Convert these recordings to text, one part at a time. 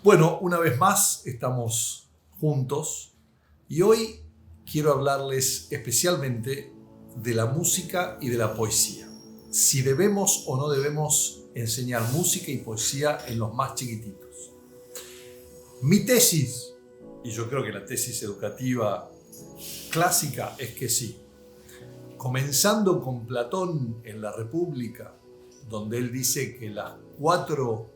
Bueno, una vez más estamos juntos y hoy quiero hablarles especialmente de la música y de la poesía. Si debemos o no debemos enseñar música y poesía en los más chiquititos. Mi tesis, y yo creo que la tesis educativa clásica es que sí. Comenzando con Platón en la República, donde él dice que las 4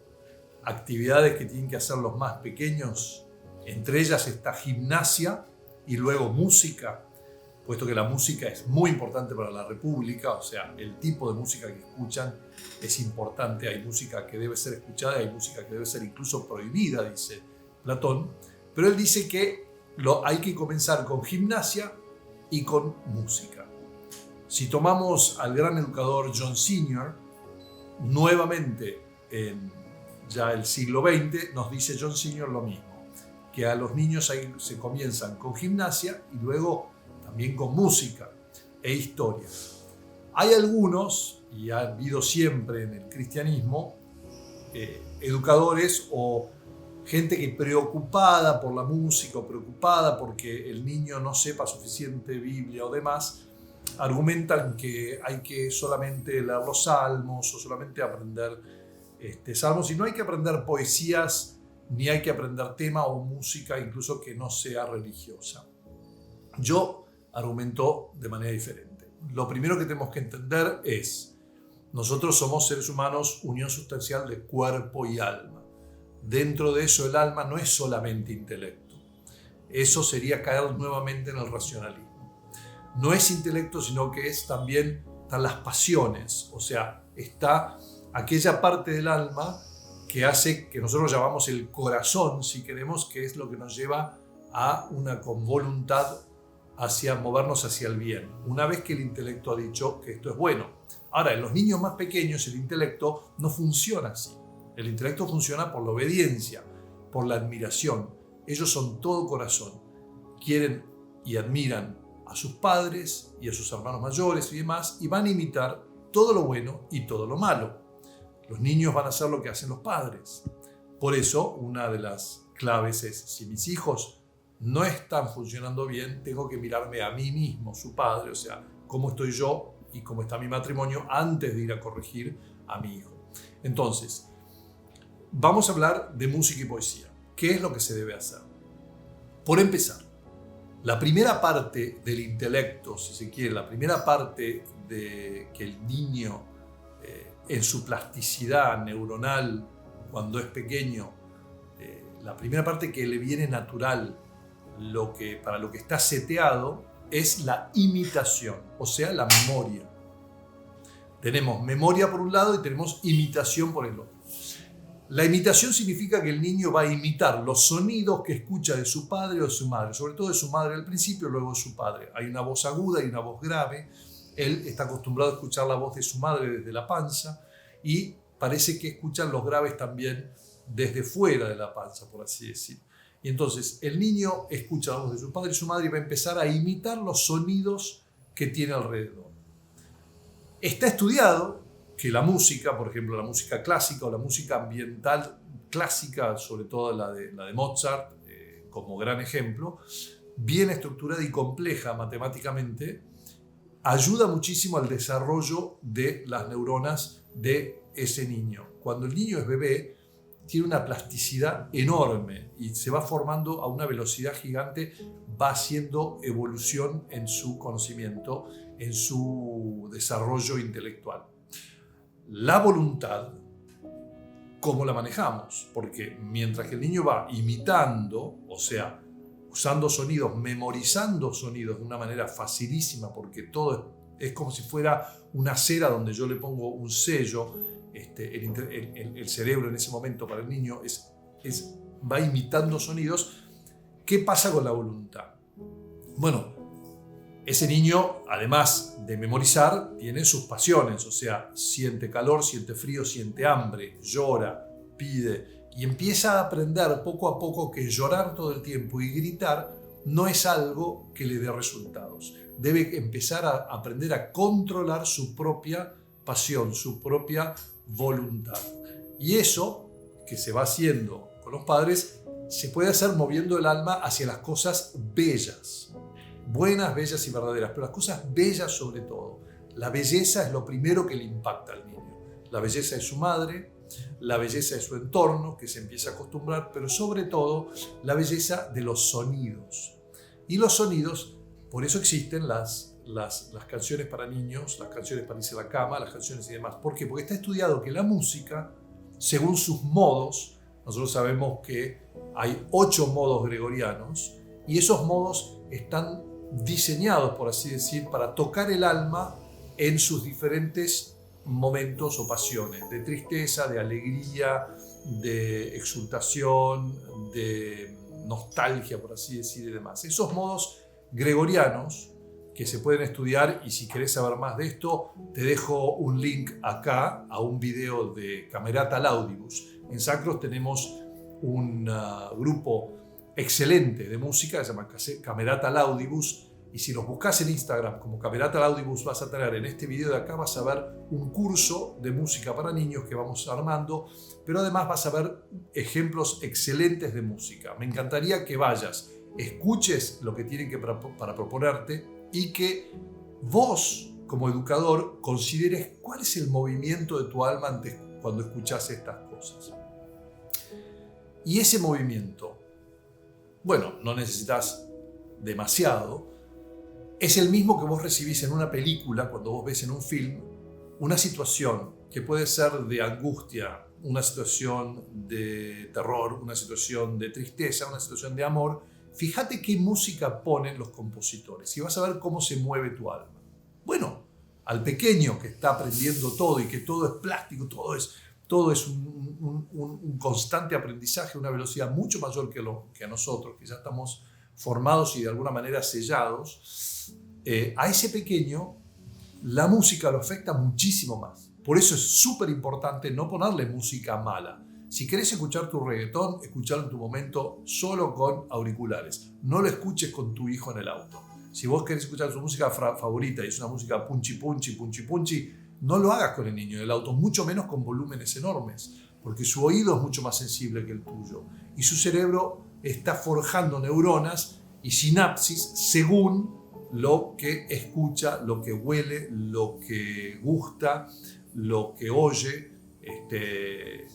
actividades que tienen que hacer los más pequeños, entre ellas está gimnasia y luego música, puesto que la música es muy importante para la República, o sea, el tipo de música que escuchan es importante. Hay música que debe ser escuchada y hay música que debe ser incluso prohibida, dice Platón, pero él dice que hay que comenzar con gimnasia y con música. Si tomamos al gran educador John Senior, nuevamente en ya el siglo XX, nos dice John Senior lo mismo, que a los niños ahí se comienzan con gimnasia y luego también con música e historia. Hay algunos, y ha habido siempre en el cristianismo, educadores o gente que preocupada por la música o preocupada porque el niño no sepa suficiente Biblia o demás, argumentan que hay que solamente leer los salmos o solamente aprender salmos, y no hay que aprender poesías ni hay que aprender tema o música incluso que no sea religiosa. Yo argumento de manera diferente. Lo primero que tenemos que entender es: nosotros somos seres humanos, unión sustancial de cuerpo y alma. Dentro de eso el alma no es solamente intelecto. Eso sería caer nuevamente en el racionalismo. No es intelecto, sino que están las pasiones, o sea, está aquella parte del alma que hace, que nosotros llamamos el corazón, si queremos, que es lo que nos lleva a una con voluntad hacia movernos hacia el bien, una vez que el intelecto ha dicho que esto es bueno. Ahora, en los niños más pequeños el intelecto no funciona así. El intelecto funciona por la obediencia, por la admiración. Ellos son todo corazón. Quieren y admiran a sus padres y a sus hermanos mayores y demás, y van a imitar todo lo bueno y todo lo malo. Los niños van a hacer lo que hacen los padres. Por eso, una de las claves es: si mis hijos no están funcionando bien, tengo que mirarme a mí mismo, su padre, o sea, cómo estoy yo y cómo está mi matrimonio antes de ir a corregir a mi hijo. Entonces, vamos a hablar de música y poesía. ¿Qué es lo que se debe hacer? Por empezar, la primera parte del intelecto, si se quiere, la primera parte de que el niño en su plasticidad neuronal cuando es pequeño, la primera parte que le viene natural, para lo que está seteado, es la imitación, o sea, la memoria. Tenemos memoria por un lado y tenemos imitación por el otro. La imitación significa que el niño va a imitar los sonidos que escucha de su padre o de su madre, sobre todo de su madre al principio, luego de su padre. Hay una voz aguda y una voz grave. Él está acostumbrado a escuchar la voz de su madre desde la panza y parece que escuchan los graves también desde fuera de la panza, por así decir. Y entonces el niño escucha la voz de su padre y su madre y va a empezar a imitar los sonidos que tiene alrededor. Está estudiado que la música, por ejemplo, la música clásica o la música ambiental clásica, sobre todo la de Mozart, como gran ejemplo, bien estructurada y compleja matemáticamente, ayuda muchísimo al desarrollo de las neuronas de ese niño. Cuando el niño es bebé, tiene una plasticidad enorme y se va formando a una velocidad gigante, va haciendo evolución en su conocimiento, en su desarrollo intelectual. La voluntad, ¿cómo la manejamos? Porque mientras que el niño va imitando, o sea, usando sonidos, memorizando sonidos de una manera facilísima, porque todo es como si fuera una cera donde yo le pongo un sello, el cerebro en ese momento para el niño va imitando sonidos. ¿Qué pasa con la voluntad? Bueno, ese niño, además de memorizar, tiene sus pasiones, o sea, siente calor, siente frío, siente hambre, llora, pide, y empieza a aprender poco a poco que llorar todo el tiempo y gritar no es algo que le dé resultados. Debe empezar a aprender a controlar su propia pasión, su propia voluntad. Y eso que se va haciendo con los padres se puede hacer moviendo el alma hacia las cosas bellas, buenas, bellas y verdaderas, pero las cosas bellas sobre todo. La belleza es lo primero que le impacta al niño. La belleza de su madre, la belleza de su entorno, que se empieza a acostumbrar, pero sobre todo la belleza de los sonidos. Y los sonidos, por eso existen las canciones para niños, las canciones para irse a la cama, las canciones y demás. ¿Por qué? Porque está estudiado que la música, según sus modos, nosotros sabemos que hay 8 modos gregorianos, y esos modos están diseñados, por así decir, para tocar el alma en sus diferentes momentos o pasiones, de tristeza, de alegría, de exultación, de nostalgia, por así decir, y demás. Esos modos gregorianos que se pueden estudiar, y si querés saber más de esto, te dejo un link acá a un video de Camerata Laudibus. En Sacros tenemos un grupo excelente de música que se llama Camerata Laudibus, y si los buscas en Instagram como Camerata Laudibus vas a tener en este video de acá, vas a ver un curso de música para niños que vamos armando, pero además vas a ver ejemplos excelentes de música. Me encantaría que vayas, escuches lo que tienen para proponerte, y que vos como educador consideres cuál es el movimiento de tu alma cuando escuchás estas cosas. Y ese movimiento, bueno, no necesitas demasiado, es el mismo que vos recibís en una película, cuando vos ves en un film una situación que puede ser de angustia, una situación de terror, una situación de tristeza, una situación de amor. Fíjate qué música ponen los compositores y vas a ver cómo se mueve tu alma. Bueno, al pequeño que está aprendiendo todo y que todo es plástico, todo es un constante aprendizaje, una velocidad mucho mayor que a nosotros, que ya estamos formados y de alguna manera sellados, a ese pequeño la música lo afecta muchísimo más. Por eso es súper importante no ponerle música mala. Si querés escuchar tu reggaetón, escuchalo en tu momento solo con auriculares. No lo escuches con tu hijo en el auto. Si vos querés escuchar su música favorita y es una música punchi punchi, punchi punchi, no lo hagas con el niño en el auto, mucho menos con volúmenes enormes, porque su oído es mucho más sensible que el tuyo y su cerebro está forjando neuronas y sinapsis según lo que escucha, lo que huele, lo que gusta, lo que oye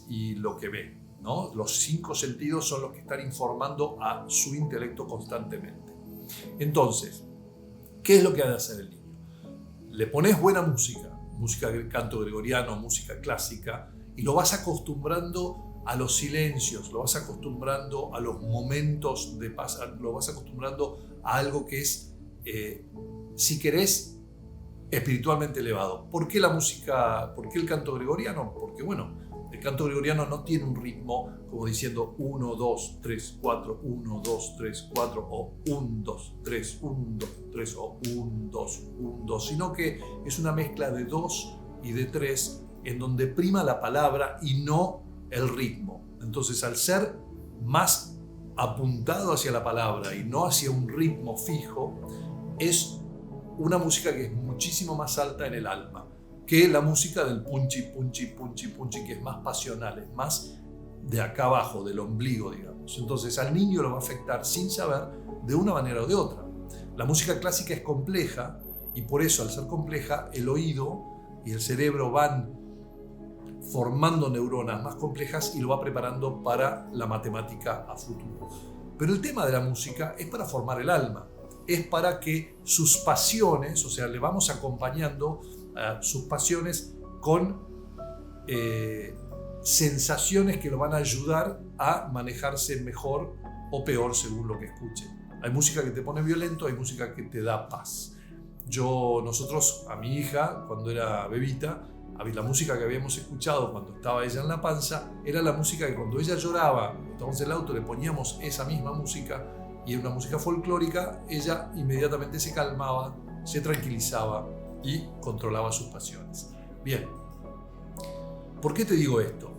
y lo que ve, ¿no? Los 5 sentidos son los que están informando a su intelecto constantemente. Entonces, ¿qué es lo que ha de hacer el niño? Le pones buena música de canto gregoriano, música clásica, y lo vas acostumbrando a los silencios, lo vas acostumbrando a los momentos de paz, lo vas acostumbrando a algo que es, si querés, espiritualmente elevado. ¿Por qué la música? ¿Por qué el canto gregoriano? Porque, bueno, el canto gregoriano no tiene un ritmo como diciendo 1, 2, 3, 4, 1, 2, 3, 4, o 1, 2, 3, 1, 2, 3, o 1, 2, 1, 2, sino que es una mezcla de 2 y de 3 en donde prima la palabra y no el ritmo. Entonces, al ser más apuntado hacia la palabra y no hacia un ritmo fijo, es una música que es muchísimo más alta en el alma que la música del punchi, punchi, punchi, punchi, que es más pasional, es más de acá abajo, del ombligo, digamos. Entonces al niño lo va a afectar sin saber, de una manera o de otra. La música clásica es compleja y por eso, al ser compleja, el oído y el cerebro van formando neuronas más complejas y lo va preparando para la matemática a futuro. Pero el tema de la música es para formar el alma, es para que sus pasiones, o sea, le vamos acompañando a sus pasiones con sensaciones que lo van a ayudar a manejarse mejor o peor según lo que escuche. Hay música que te pone violento, hay música que te da paz. Nosotros, a mi hija, cuando era bebita, la música que habíamos escuchado cuando estaba ella en la panza era la música que cuando ella lloraba, estábamos en el auto, le poníamos esa misma música y era una música folclórica, ella inmediatamente se calmaba, se tranquilizaba y controlaba sus pasiones. Bien, ¿por qué te digo esto?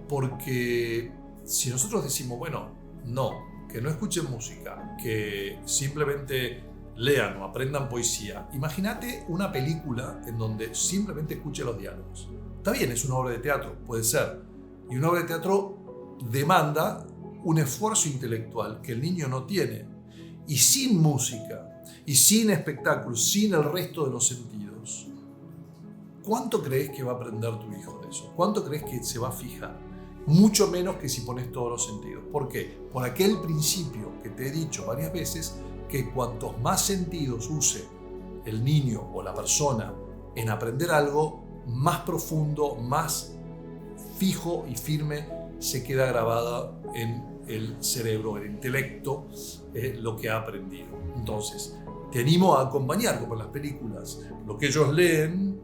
Porque si nosotros decimos, bueno, no, que no escuchen música, que simplemente lean o aprendan poesía, imagínate una película en donde simplemente escuche los diálogos. Está bien, es una obra de teatro, puede ser. Y una obra de teatro demanda un esfuerzo intelectual que el niño no tiene. Y sin música, y sin espectáculos, sin el resto de los sentidos, ¿cuánto crees que va a aprender tu hijo de eso? ¿Cuánto crees que se va a fijar? Mucho menos que si pones todos los sentidos. ¿Por qué? Por aquel principio que te he dicho varias veces, que cuantos más sentidos use el niño o la persona en aprender algo, más profundo, más fijo y firme se queda grabada en el cerebro, el intelecto, lo que ha aprendido. Entonces, te animo a acompañar, como en las películas, lo que ellos leen,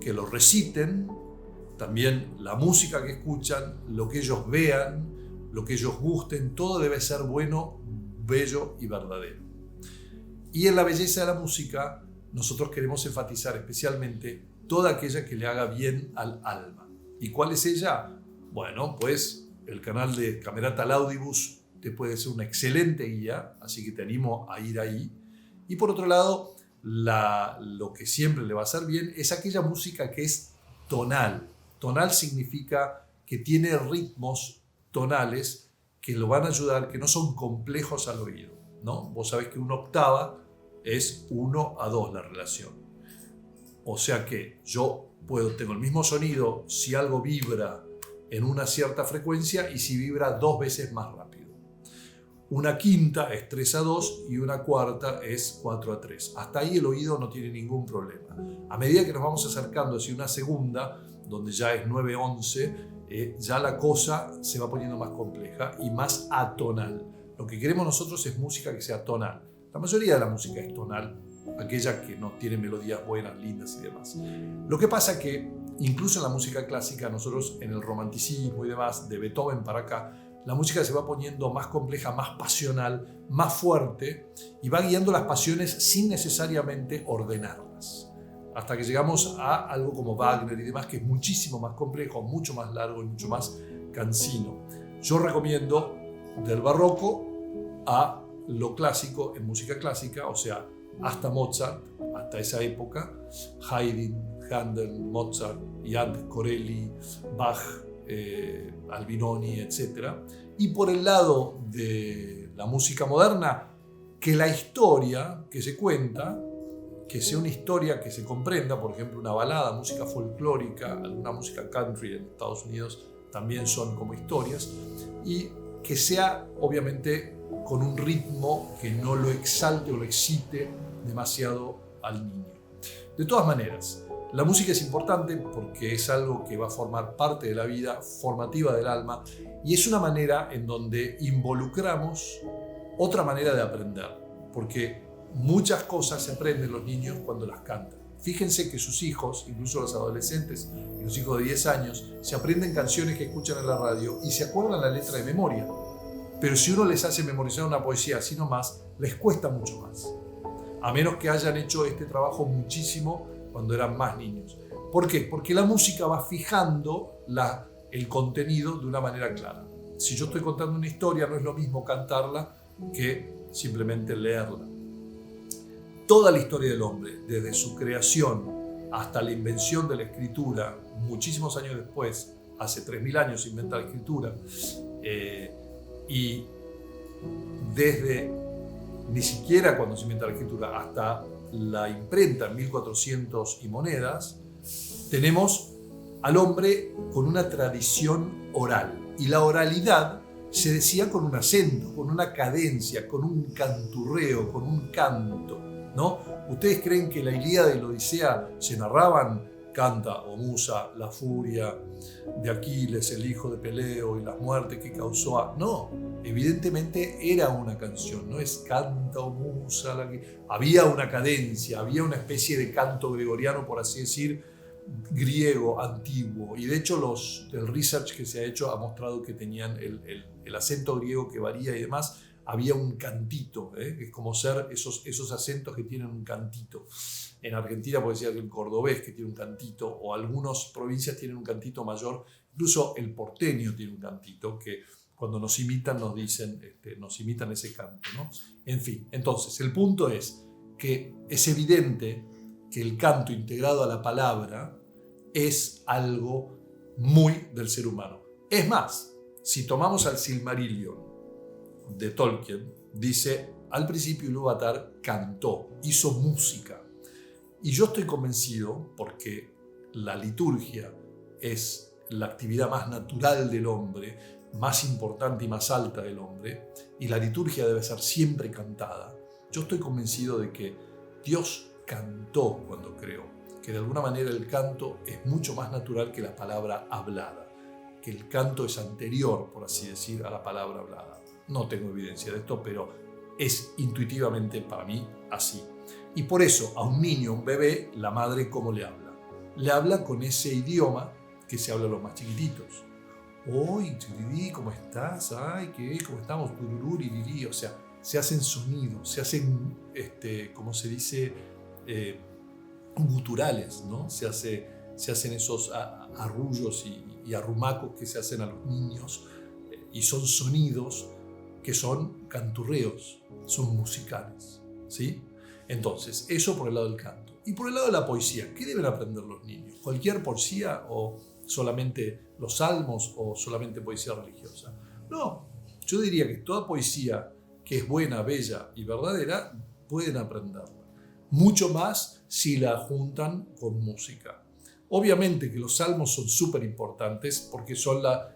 que lo reciten, también la música que escuchan, lo que ellos vean, lo que ellos gusten, todo debe ser bueno, bello y verdadero. Y en la belleza de la música, nosotros queremos enfatizar especialmente toda aquella que le haga bien al alma. ¿Y cuál es ella? Bueno, pues el canal de Camerata Laudibus te puede ser una excelente guía, así que te animo a ir ahí. Y por otro lado, lo que siempre le va a hacer bien es aquella música que es tonal. Tonal significa que tiene ritmos tonales que lo van a ayudar, que no son complejos al oído, ¿no? Vos sabés que una octava es 1-2 la relación. O sea que tengo el mismo sonido si algo vibra en una cierta frecuencia y si vibra 2 veces más rápido. Una quinta es 3-2 y una cuarta es 4-3. Hasta ahí el oído no tiene ningún problema. A medida que nos vamos acercando hacia una segunda, donde ya es 9-11, ya la cosa se va poniendo más compleja y más atonal. Lo que queremos nosotros es música que sea tonal. La mayoría de la música es tonal, aquella que no tiene melodías buenas, lindas y demás. Lo que pasa que incluso en la música clásica, nosotros en el romanticismo y demás, de Beethoven para acá, la música se va poniendo más compleja, más pasional, más fuerte y va guiando las pasiones sin necesariamente ordenarlas. Hasta que llegamos a algo como Wagner y demás, que es muchísimo más complejo, mucho más largo y mucho más cansino. Yo recomiendo del barroco a lo clásico en música clásica, o sea, hasta Mozart, hasta esa época, Haydn, Handel, Mozart y antes Corelli, Bach, Albinoni, etc. Y por el lado de la música moderna, que la historia que se cuenta, que sea una historia que se comprenda, por ejemplo, una balada, música folclórica, alguna música country en Estados Unidos también son como historias, y que sea obviamente con un ritmo que no lo exalte o lo excite demasiado al niño. De todas maneras, la música es importante porque es algo que va a formar parte de la vida formativa del alma y es una manera en donde involucramos otra manera de aprender, porque muchas cosas se aprenden los niños cuando las cantan. Fíjense que sus hijos, incluso los adolescentes y los hijos de 10 años, se aprenden canciones que escuchan en la radio y se acuerdan la letra de memoria. Pero si uno les hace memorizar una poesía así nomás, les cuesta mucho más. A menos que hayan hecho este trabajo muchísimo cuando eran más niños. ¿Por qué? Porque la música va fijando el contenido de una manera clara. Si yo estoy contando una historia, no es lo mismo cantarla que simplemente leerla. Toda la historia del hombre, desde su creación hasta la invención de la escritura, muchísimos años después, hace 3000 años se inventa la escritura, y desde ni siquiera cuando se inventa la escritura hasta la imprenta en 1400 y monedas, tenemos al hombre con una tradición oral. Y la oralidad se decía con un acento, con una cadencia, con un canturreo, con un canto, ¿no? ¿Ustedes creen que la Ilíada y la Odisea se narraban canta o musa la furia de Aquiles, el hijo de Peleo y las muertes que causó? No, evidentemente era una canción, no es canta o musa. Había una cadencia, había una especie de canto gregoriano, por así decir, griego, antiguo. Y de hecho el research que se ha hecho ha mostrado que tenían el acento griego que varía y demás. Había un cantito, es como ser esos acentos que tienen un cantito. En Argentina puede ser el cordobés que tiene un cantito, o algunas provincias tienen un cantito mayor, incluso el porteño tiene un cantito que cuando nos imitan nos dicen, nos imitan ese canto, ¿no? En fin, entonces el punto es que es evidente que el canto integrado a la palabra es algo muy del ser humano. Es más, si tomamos al Silmarillion de Tolkien, dice, al principio Ilúvatar cantó, hizo música. Y yo estoy convencido, porque la liturgia es la actividad más natural del hombre, más importante y más alta del hombre, y la liturgia debe ser siempre cantada. Yo estoy convencido de que Dios cantó cuando creó, que de alguna manera el canto es mucho más natural que la palabra hablada, que el canto es anterior, por así decir, a la palabra hablada. No tengo evidencia de esto, pero es intuitivamente para mí así. Y por eso a un niño, a un bebé, la madre ¿cómo le habla? Le habla con ese idioma que se habla a los más chiquititos. ¡Oy, chiriri, ¿cómo estás? ¡Ay, qué! ¿Cómo estamos? Turururirí. O sea, se hacen sonidos, se hacen, ¿cómo se dice? Guturales, ¿no? Se hacen esos arrullos y arrumacos que se hacen a los niños, y son sonidos que son canturreos, son musicales, ¿sí? Entonces, eso por el lado del canto. Y por el lado de la poesía, ¿qué deben aprender los niños? ¿Cualquier poesía o solamente los salmos o solamente poesía religiosa? No, yo diría que toda poesía que es buena, bella y verdadera, pueden aprenderla. Mucho más si la juntan con música. Obviamente que los salmos son súper importantes porque son la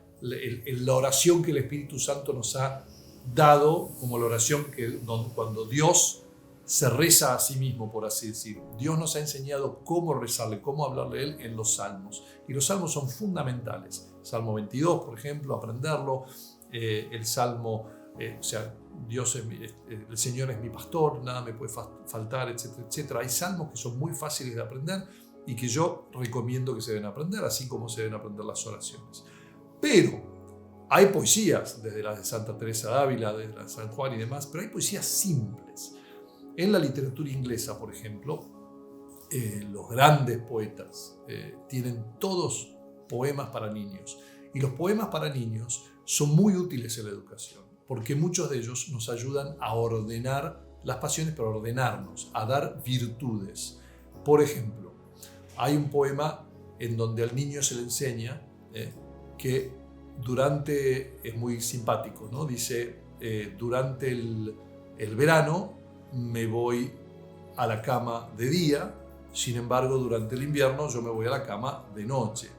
oración que el Espíritu Santo nos ha dado, como la oración que cuando Dios se reza a sí mismo, por así decir. Dios nos ha enseñado cómo rezarle, cómo hablarle a Él en los salmos. Y los salmos son fundamentales. Salmo 22, por ejemplo, aprenderlo. El Salmo, Dios el Señor es mi pastor, nada me puede faltar, etcétera, etcétera. Hay salmos que son muy fáciles de aprender y que yo recomiendo que se deben aprender, así como se deben aprender las oraciones. Pero hay poesías, desde las de Santa Teresa de Ávila, desde la de San Juan y demás, pero hay poesías simples. En la literatura inglesa, por ejemplo, los grandes poetas tienen todos poemas para niños. Y los poemas para niños son muy útiles en la educación, porque muchos de ellos nos ayudan a ordenar las pasiones, pero a ordenarnos, a dar virtudes. Por ejemplo, hay un poema en donde al niño se le enseña que es muy simpático, ¿no? Dice, durante el verano me voy a la cama de día, sin embargo, durante el invierno yo me voy a la cama de noche.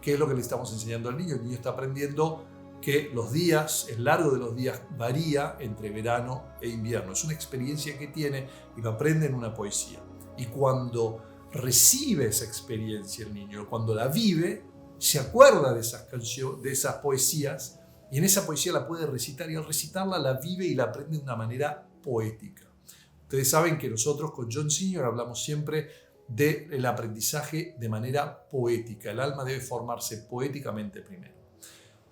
¿Qué es lo que le estamos enseñando al niño? El niño está aprendiendo que los días, el largo de los días varía entre verano e invierno. Es una experiencia que tiene y lo aprende en una poesía. Y cuando recibe esa experiencia el niño, cuando la vive, se acuerda de esas canciones, de esas poesías, y en esa poesía la puede recitar, y al recitarla la vive y la aprende de una manera poética. Ustedes saben que nosotros con John Senior hablamos siempre del aprendizaje de manera poética. El alma debe formarse poéticamente primero.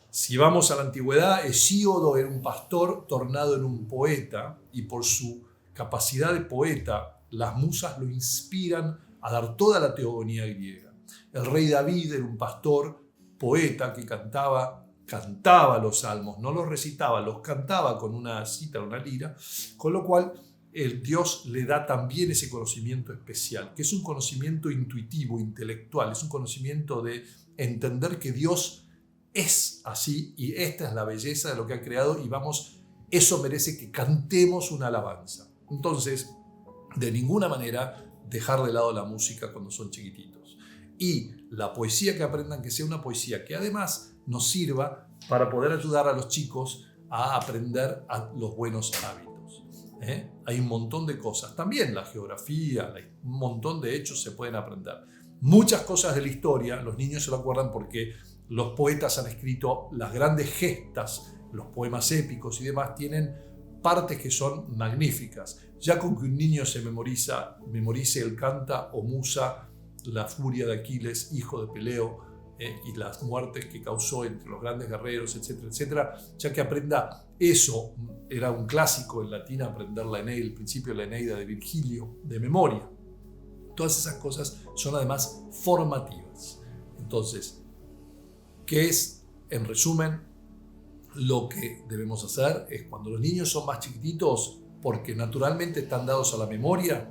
Si vamos a la antigüedad, Hesíodo era un pastor tornado en un poeta, y por su capacidad de poeta, las musas lo inspiran a dar toda la teogonía griega. El rey David era un pastor poeta que cantaba los salmos, no los recitaba, los cantaba con una cítara, una lira, con lo cual el Dios le da también ese conocimiento especial, que es un conocimiento intuitivo, intelectual, es un conocimiento de entender que Dios es así y esta es la belleza de lo que ha creado, y eso merece que cantemos una alabanza. Entonces, de ninguna manera dejar de lado la música cuando son chiquititos. Y la poesía que aprendan, que sea una poesía que además nos sirva para poder ayudar a los chicos a aprender los buenos hábitos. Hay un montón de cosas. También la geografía, un montón de hechos se pueden aprender. Muchas cosas de la historia, los niños se lo acuerdan porque los poetas han escrito las grandes gestas, los poemas épicos y demás, tienen partes que son magníficas. Ya con que un niño se memorice el canta o musa, la furia de Aquiles, hijo de Peleo, y las muertes que causó entre los grandes guerreros, etcétera, etcétera, ya que aprenda eso, era un clásico en latín aprender la Eneida, el principio de la Eneida de Virgilio, de memoria. Todas esas cosas son además formativas. Entonces, ¿qué es, en resumen, lo que debemos hacer? Es cuando los niños son más chiquititos, porque naturalmente están dados a la memoria,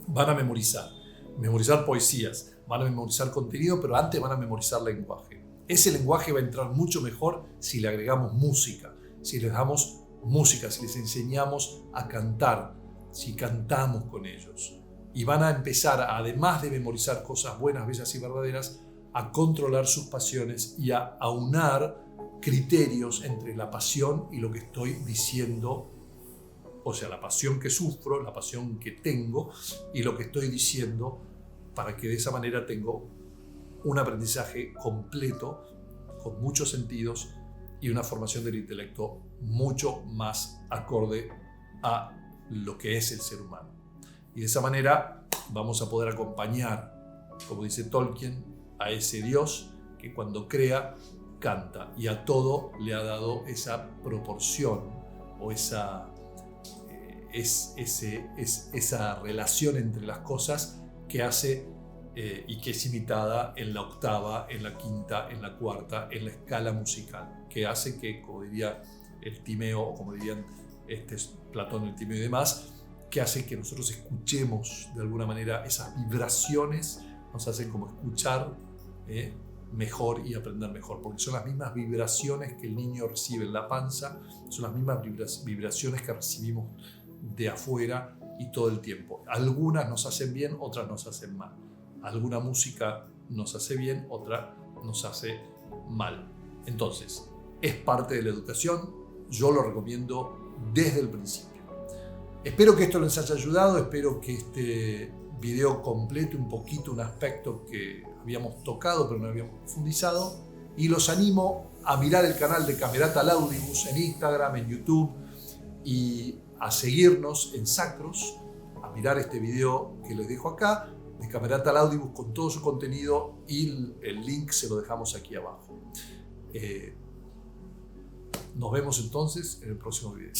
van a memorizar poesías, van a memorizar contenido, pero antes van a memorizar lenguaje. Ese lenguaje va a entrar mucho mejor si le agregamos música, si les damos música, si les enseñamos a cantar, si cantamos con ellos. Y van a empezar, además de memorizar cosas buenas, bellas y verdaderas, a controlar sus pasiones y a aunar criterios entre la pasión y lo que estoy diciendo, o sea, la pasión que sufro, la pasión que tengo y lo que estoy diciendo, para que de esa manera tengo un aprendizaje completo, con muchos sentidos y una formación del intelecto mucho más acorde a lo que es el ser humano. Y de esa manera vamos a poder acompañar, como dice Tolkien, a ese Dios que cuando crea, canta, y a todo le ha dado esa proporción o esa relación entre las cosas que hace y que es imitada en la octava, en la quinta, en la cuarta, en la escala musical, que hace que, como diría el Timeo, o como dirían Platón, el Timeo y demás, que hace que nosotros escuchemos de alguna manera esas vibraciones, nos hacen como escuchar mejor y aprender mejor, porque son las mismas vibraciones que el niño recibe en la panza, son las mismas vibraciones que recibimos de afuera y todo el tiempo. Algunas nos hacen bien, otras nos hacen mal. Alguna música nos hace bien, otra nos hace mal. Entonces, es parte de la educación, yo lo recomiendo desde el principio. Espero que esto les haya ayudado, espero que este video complete un poquito un aspecto que habíamos tocado pero no habíamos profundizado, y los animo a mirar el canal de Camerata Laudibus en Instagram, en YouTube, y a seguirnos en Sacros, a mirar este video que les dejo acá de Camerata Laudibus con todo su contenido, y el link se lo dejamos aquí abajo. Nos vemos entonces en el próximo video.